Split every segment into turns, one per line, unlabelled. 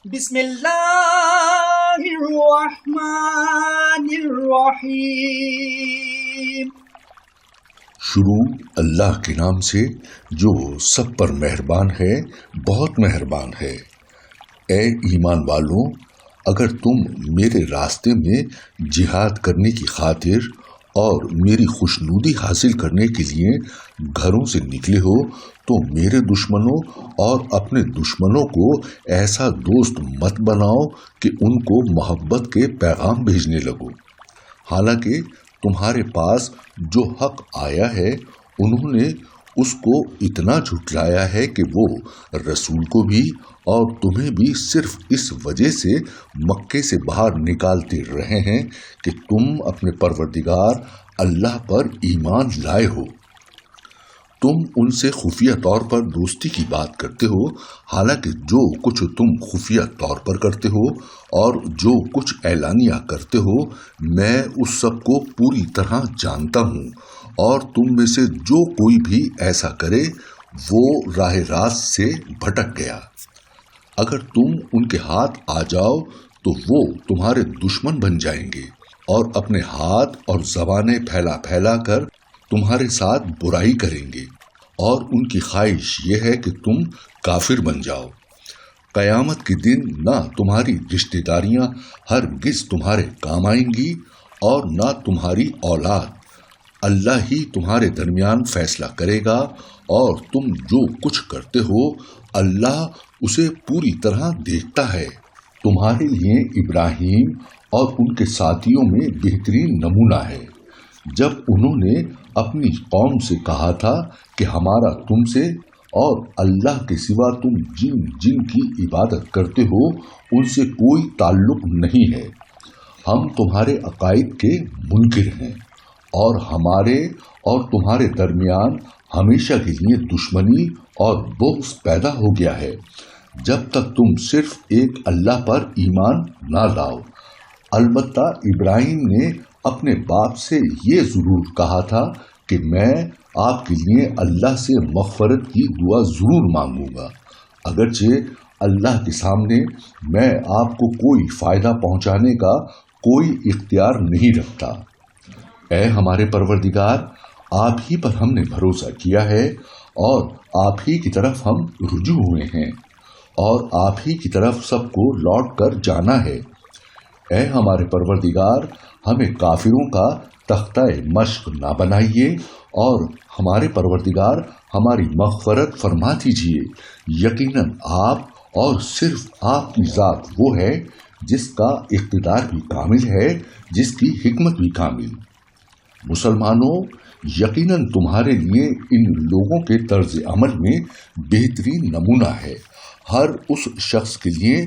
بسم اللہ الرحمن الرحیم۔
شروع اللہ کے نام سے جو سب پر مہربان ہے، بہت مہربان ہے۔ اے ایمان والوں، اگر تم میرے راستے میں جہاد کرنے کی خاطر اور میری خوشنودی حاصل کرنے کے لیے گھروں سے نکلے ہو تو میرے دشمنوں اور اپنے دشمنوں کو ایسا دوست مت بناؤ کہ ان کو محبت کے پیغام بھیجنے لگو، حالانکہ تمہارے پاس جو حق آیا ہے انہوں نے اس کو اتنا جھٹلایا ہے کہ وہ رسول کو بھی اور تمہیں بھی صرف اس وجہ سے مکے سے باہر نکالتے رہے ہیں کہ تم اپنے پروردگار اللہ پر ایمان لائے ہو۔ تم ان سے خفیہ طور پر دوستی کی بات کرتے ہو، حالانکہ جو کچھ تم خفیہ طور پر کرتے ہو اور جو کچھ اعلانیہ کرتے ہو میں اس سب کو پوری طرح جانتا ہوں، اور تم میں سے جو کوئی بھی ایسا کرے وہ راہ راست سے بھٹک گیا۔ اگر تم ان کے ہاتھ آ جاؤ تو وہ تمہارے دشمن بن جائیں گے اور اپنے ہاتھ اور زبانیں پھیلا پھیلا کر تمہارے ساتھ برائی کریں گے، اور ان کی خواہش یہ ہے کہ تم کافر بن جاؤ۔ قیامت کے دن نہ تمہاری رشتہ داریاں ہرگز تمہارے کام آئیں گی اور نہ تمہاری اولاد، اللہ ہی تمہارے درمیان فیصلہ کرے گا، اور تم جو کچھ کرتے ہو اللہ اسے پوری طرح دیکھتا ہے۔ تمہارے لیے ابراہیم اور ان کے ساتھیوں میں بہترین نمونہ ہے۔ جب انہوں نے اپنی قوم سے کہا تھا کہ ہمارا تم سے اور اللہ کے سوا تم جن کی عبادت کرتے ہو ان سے کوئی تعلق نہیں ہے، ہم تمہارے عقائد کے منکر ہیں، اور ہمارے اور تمہارے درمیان ہمیشہ کے لیے دشمنی اور بغض پیدا ہو گیا ہے جب تک تم صرف ایک اللہ پر ایمان نہ لاؤ۔ البتہ ابراہیم نے اپنے باپ سے یہ ضرور کہا تھا کہ میں آپ کے لیے اللہ سے مغفرت کی دعا ضرور مانگوں گا، اگرچہ اللہ کے سامنے میں آپ کو کوئی فائدہ پہنچانے کا کوئی اختیار نہیں رکھتا۔ اے ہمارے پروردگار، آپ ہی پر ہم نے بھروسہ کیا ہے اور آپ ہی کی طرف ہم رجوع ہوئے ہیں، اور آپ ہی کی طرف سب کو لوٹ کر جانا ہے۔ اے ہمارے پروردگار، ہمیں کافروں کا تختہ مشق نہ بنائیے، اور ہمارے پروردگار ہماری مغفرت فرما دیجیے۔ یقیناً آپ اور صرف آپ کی ذات وہ ہے جس کا اقتدار بھی کامل ہے، جس کی حکمت بھی کامل۔ مسلمانوں، یقیناً تمہارے لیے ان لوگوں کے طرز عمل میں بہترین نمونہ ہے ہر اس شخص کے لیے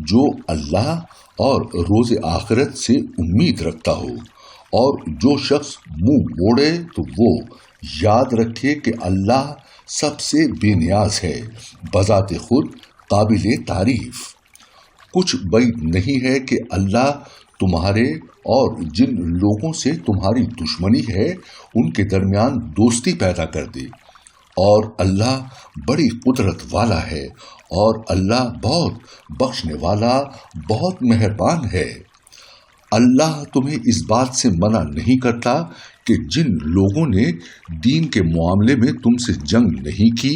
جو اللہ اور روز آخرت سے امید رکھتا ہو، اور جو شخص منہ موڑے تو وہ یاد رکھے کہ اللہ سب سے بے نیاز ہے، بذات خود قابل تعریف۔ کچھ بعید نہیں ہے کہ اللہ تمہارے اور جن لوگوں سے تمہاری دشمنی ہے ان کے درمیان دوستی پیدا کر دے، اور اللہ بڑی قدرت والا ہے، اور اللہ بہت بخشنے والا، بہت مہربان ہے۔ اللہ تمہیں اس بات سے منع نہیں کرتا کہ جن لوگوں نے دین کے معاملے میں تم سے جنگ نہیں کی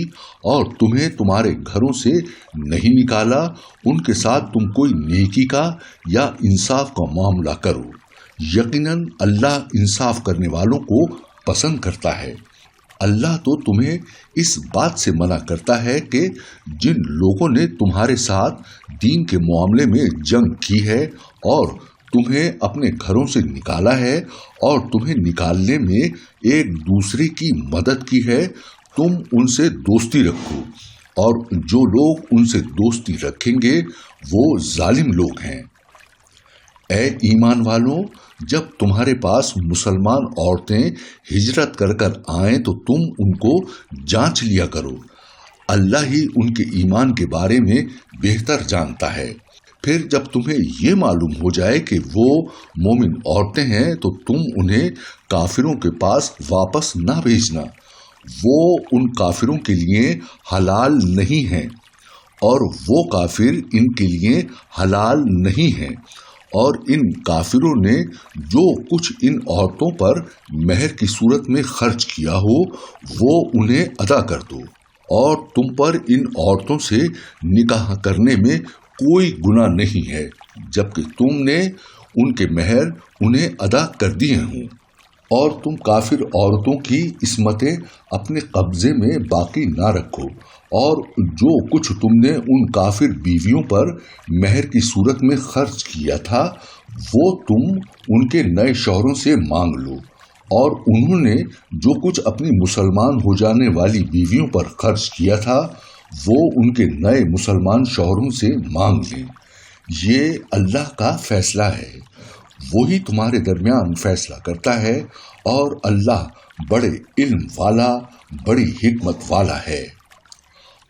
اور تمہیں تمہارے گھروں سے نہیں نکالا ان کے ساتھ تم کوئی نیکی کا یا انصاف کا معاملہ کرو۔ یقیناً اللہ انصاف کرنے والوں کو پسند کرتا ہے۔ اللہ تو تمہیں اس بات سے منع کرتا ہے کہ جن لوگوں نے تمہارے ساتھ دین کے معاملے میں جنگ کی ہے اور تمہیں اپنے گھروں سے نکالا ہے اور تمہیں نکالنے میں ایک دوسرے کی مدد کی ہے، تم ان سے دوستی رکھو، اور جو لوگ ان سے دوستی رکھیں گے وہ ظالم لوگ ہیں۔ اے ایمان والوں، جب تمہارے پاس مسلمان عورتیں ہجرت کر کر آئیں تو تم ان کو جانچ لیا کرو، اللہ ہی ان کے ایمان کے بارے میں بہتر جانتا ہے۔ پھر جب تمہیں یہ معلوم ہو جائے کہ وہ مومن عورتیں ہیں تو تم انہیں کافروں کے پاس واپس نہ بھیجنا، وہ ان کافروں کے لیے حلال نہیں ہیں، اور وہ کافر ان کے لیے حلال نہیں ہیں، اور ان کافروں نے جو کچھ ان عورتوں پر مہر کی صورت میں خرچ کیا ہو وہ انہیں ادا کر دو، اور تم پر ان عورتوں سے نکاح کرنے میں کوئی گناہ نہیں ہے جبکہ تم نے ان کے مہر انہیں ادا کر دیے ہوں، اور تم کافر عورتوں کی عصمتیں اپنے قبضے میں باقی نہ رکھو، اور جو کچھ تم نے ان کافر بیویوں پر مہر کی صورت میں خرچ کیا تھا وہ تم ان کے نئے شوہروں سے مانگ لو، اور انہوں نے جو کچھ اپنی مسلمان ہو جانے والی بیویوں پر خرچ کیا تھا وہ ان کے نئے مسلمان شوہروں سے مانگ لیں۔ یہ اللہ کا فیصلہ ہے، وہی تمہارے درمیان فیصلہ کرتا ہے، اور اللہ بڑے علم والا، بڑی حکمت والا ہے۔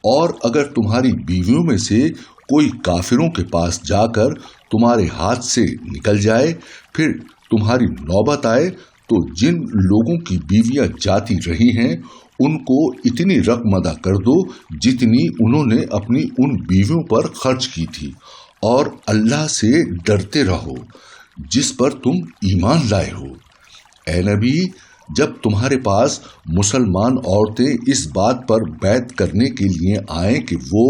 اور اگر تمہاری بیویوں میں سے کوئی کافروں کے پاس جا کر تمہارے ہاتھ سے نکل جائے، پھر تمہاری نوبت آئے تو جن لوگوں کی بیویاں جاتی رہی ہیں ان کو اتنی رقم ادا کر دو جتنی انہوں نے اپنی ان بیویوں پر خرچ کی تھی، اور اللہ سے ڈرتے رہو جس پر تم ایمان لائے ہو۔ اے نبی، جب تمہارے پاس مسلمان عورتیں اس بات پر بیعت کرنے کے لیے آئیں کہ وہ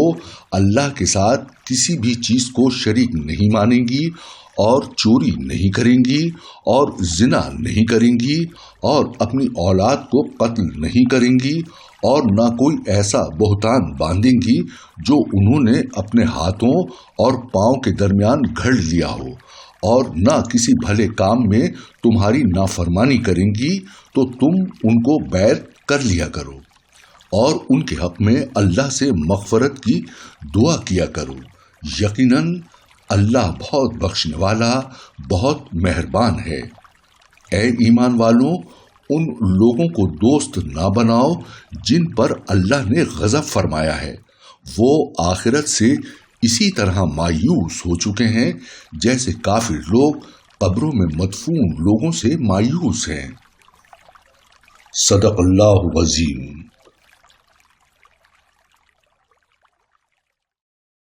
اللہ کے ساتھ کسی بھی چیز کو شریک نہیں مانیں گی، اور چوری نہیں کریں گی، اور زنا نہیں کریں گی، اور اپنی اولاد کو قتل نہیں کریں گی، اور نہ کوئی ایسا بہتان باندھیں گی جو انہوں نے اپنے ہاتھوں اور پاؤں کے درمیان گھڑ لیا ہو، اور نہ کسی بھلے کام میں تمہاری نافرمانی کریں گی، تو تم ان کو بیعت کر لیا کرو، اور ان کے حق میں اللہ سے مغفرت کی دعا کیا کرو، یقیناً اللہ بہت بخشنے والا، بہت مہربان ہے۔ اے ایمان والوں، ان لوگوں کو دوست نہ بناؤ جن پر اللہ نے غضب فرمایا ہے، وہ آخرت سے اسی طرح مایوس ہو چکے ہیں جیسے کافر لوگ قبروں میں مدفون لوگوں سے مایوس ہیں۔ صدق اللہ العظیم۔